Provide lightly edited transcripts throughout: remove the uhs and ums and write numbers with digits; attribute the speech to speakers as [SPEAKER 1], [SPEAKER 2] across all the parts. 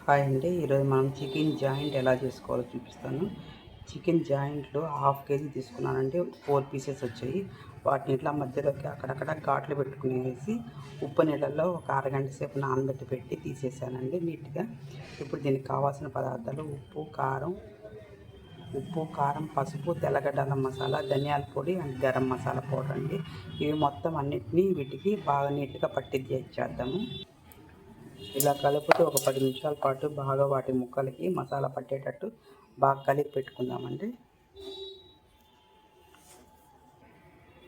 [SPEAKER 1] Hi అండి. ఈరోజు మనం చికెన్ జాయింట్ ఎలా చేసుకోవాలో చూపిస్తాను. చికెన్ జాయింట్లు హాఫ్ కేజీ తీసుకున్నానండి. 4 పీసెస్ వచ్చాయి. వాటిని ఇట్లా మధ్యలోకి అక్కడక్కడ ఘాట్లు పెట్టుకునేసి ఉప్పు నీళ్ళల్లో ఒక అరగంట సేపు నానబెట్టి తీసేసానండి నీట్గా. ఇప్పుడు దీనికి కావాల్సిన పదార్థాలు ఉప్పు కారం పసుపు తెల్లగడ్డ అల్లం మసాలా ధనియాల పొడి అండ్ గరం మసాలా పౌడర్ అండి. ఇవి మొత్తం అన్నిటినీ వీటికి బాగా నీట్గా పట్టించేద్దాము. ఇలా కలుపుతూ ఒక 10 నిమిషాల పాటు బాగా వాటి ముక్కలకి మసాలా పట్టేటట్టు బాగా కలిపి పెట్టుకుందామండి.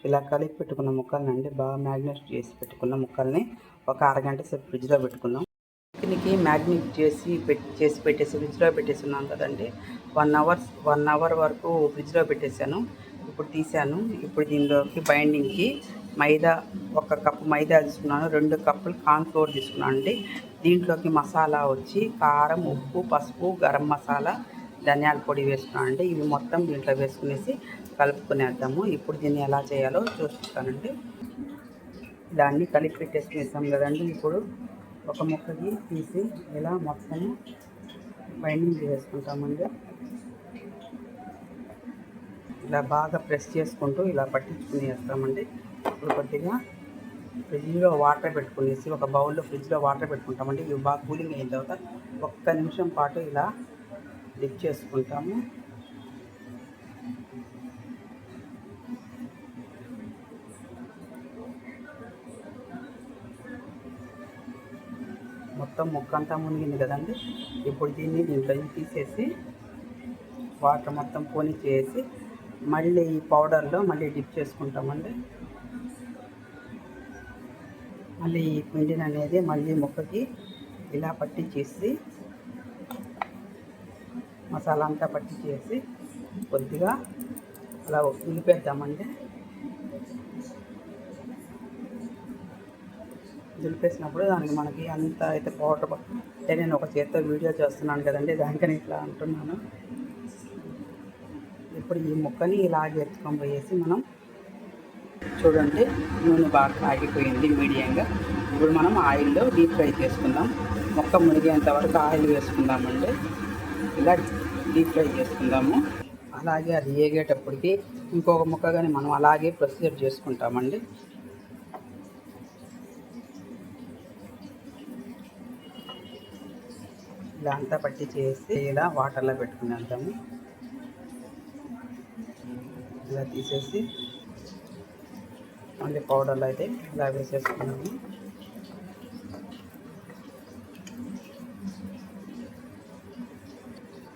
[SPEAKER 1] ఇలా కలిపి పెట్టుకున్న ముక్కలనండి బాగా మ్యాగ్నేట్ చేసి పెట్టుకున్న ముక్కల్ని ఒక అరగంట సేపు ఫ్రిడ్జ్లో పెట్టుకుందాం. చికెన్కి మ్యాగ్నేట్ చేసి పెట్టేసి ఫ్రిడ్జ్లో పెట్టేస్తున్నాం కదండి. 1 అవర్ వరకు ఫ్రిడ్జ్లో పెట్టేశాను. ఇప్పుడు తీసాను. ఇప్పుడు దీనిలోకి బైండింగ్కి మైదా 1 కప్పు మైదా తీసుకున్నాను. 2 కప్పులు కార్న్ఫ్లోర్ తీసుకున్నాను అండి. దీంట్లోకి మసాలా వచ్చి కారం ఉప్పు పసుపు గరం మసాలా ధనియాల పొడి వేసుకున్నాను అండి. ఇవి మొత్తం దీంట్లో వేసుకునేసి కలుపుకునేద్దాము. ఇప్పుడు దీన్ని ఎలా చేయాలో చూపిస్తానండి. దాన్ని కలిపి పెట్టేసుకునేస్తాం కదండి. ఇప్పుడు ఒక ముక్కకి తీసి ఇలా మొత్తం బైండింగ్ చేసుకుంటామండి. ఇలా బాగా ప్రెస్ చేసుకుంటూ ఇలా పట్టించుకుని వేస్తామండి. ఇప్పుడు కొద్దిగా ఫ్రిడ్జ్లో వాటర్ పెట్టుకునేసి ఒక బౌల్లో ఫ్రిడ్జ్లో వాటర్ పెట్టుకుంటామండి. ఇవి బాగా కూలింగ్ అయిన తర్వాత 1 నిమిషం పాటు ఇలా డిప్ చేసుకుంటాము. మొత్తం ముక్కంతా మునిగింది కదండి. ఇప్పుడు దీంట్లో తీసేసి వాటర్ మొత్తం పోనీ చేసి మళ్ళీ ఈ పౌడర్లో మళ్ళీ డిప్ చేసుకుంటామండి. మళ్ళీ ఈ పిండిని అనేది మళ్ళీ ముక్కకి ఇలా పట్టించేసి మసాలా అంతా పట్టించేసి కొద్దిగా అలా దులిపేద్దామండి. దులిపేసినప్పుడు దానికి మనకి అంత అయితే పౌడర్ అంటే నేను ఒక చేత్తో వీడియో చేస్తున్నాను కదండి, దానికని ఇట్లా అంటున్నాను. ఇప్పుడు ఈ ముక్కని ఇలా ఎత్తుకొని పోయేసి మనం చూడండి నూనె బాగా కాగిపోయింది మీడియంగా. ఇప్పుడు మనం ఆయిల్లో డీప్ ఫ్రై చేసుకుందాం. ముక్క మునిగేంత వరకు ఆయిల్ వేసుకుందామండి. ఇలా డీప్ ఫ్రై చేసుకుందాము. అలాగే అది ఏగేటప్పటికి ఇంకొక ముక్క కానీ మనం అలాగే ప్రొసీజర్ చేసుకుంటామండి. ఇలా అంతా పట్టి చేసి ఇలా వాటర్లో పెట్టుకునేద్దాము. ఇలా తీసేసి మళ్ళీ పౌడర్లో అయితే ఇలా వేసేసుకున్నాము.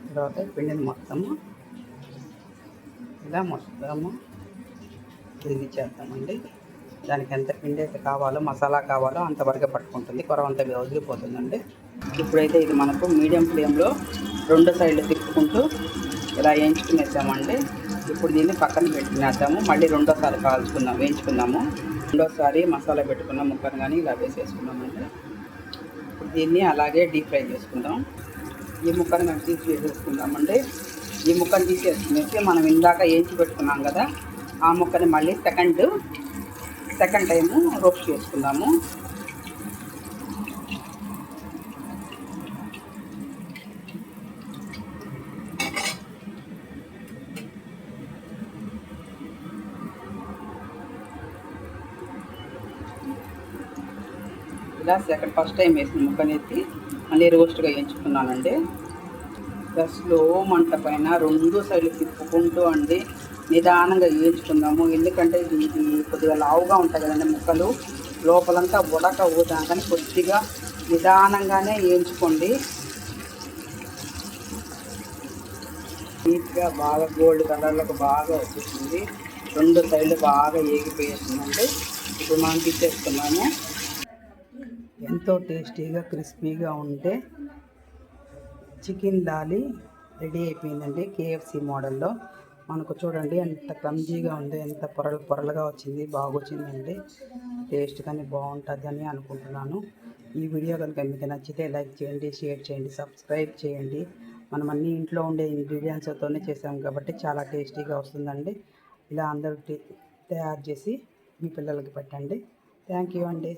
[SPEAKER 1] తర్వాత పిండిని మొత్తము తిరిగిచ్చేద్దామండి. దానికి ఎంత పిండి అయితే కావాలో మసాలా కావాలో అంతవరకు పట్టుకుంటుంది, కొరవంతా వదిలిపోతుందండి. ఇప్పుడైతే ఇది మనకు మీడియం ఫ్లేమ్లో 2 సైడ్లు తిప్పుకుంటూ ఇలా వేయించుకునేద్దామండి. ఇప్పుడు దీన్ని పక్కన పెట్టుకునేద్దాము. మళ్ళీ రెండోసారి వేయించుకుందాము. రెండోసారి మసాలా పెట్టుకున్న ముక్కను కానీ ఇలా వేసేసుకున్నామండి. ఇప్పుడు దీన్ని అలాగే డీప్ ఫ్రై చేసుకుందాం. ఈ ముక్కను మనం తీసేసుకుందామండి. ఈ ముక్కను తీసేసుకునేసి మనం ఇందాక వేయించి పెట్టుకున్నాం కదా, ఆ ముక్కని మళ్ళీ సెకండ్ టైము రోస్ట్ చేసుకుందాము. ఇలా ఫస్ట్ టైం వేసిన ముక్కని ఎత్తి మళ్ళీ రోస్ట్గా వేయించుకున్నానండి. స్లో మంట పైన 2 సైడ్లు తిప్పుకుంటూ అండి నిదానంగా వేయించుకుందాము. ఎందుకంటే ఇది కొద్దిగా లావుగా ఉంటాయి కదండి ముక్కలు, లోపలంతా ఉడకవుతాం కానీ కొద్దిగా నిదానంగానే వేయించుకోండి. నీట్గా బాగా గోల్డ్ కలర్లకు బాగా వచ్చేసింది. 2 సైడ్లు బాగా ఏగిపోయేసిందండి. ఇప్పుడు మనం తీసేసుకున్నాము. ఎంతో టేస్టీగా క్రిస్పీగా ఉంటే చికెన్ లాలీ రెడీ అయిపోయిందండి. కేఎఫ్సి మోడల్లో మనకు చూడండి ఎంత క్లమ్జీగా ఉంది, ఎంత పొరలుగా వచ్చింది, బాగా వచ్చిందండి. టేస్ట్ కానీ బాగుంటుంది అని అనుకుంటున్నాను. ఈ వీడియో కనుక మీకు నచ్చితే లైక్ చేయండి, షేర్ చేయండి, సబ్స్క్రైబ్ చేయండి. మనం అన్ని ఇంట్లో ఉండే ఇంగ్రీడియంట్స్తోనే చేసాం కాబట్టి చాలా టేస్టీగా వస్తుందండి. ఇలా అందరూ తయారు చేసి మీ పిల్లలకి పెట్టండి. థ్యాంక్ యూ అండి.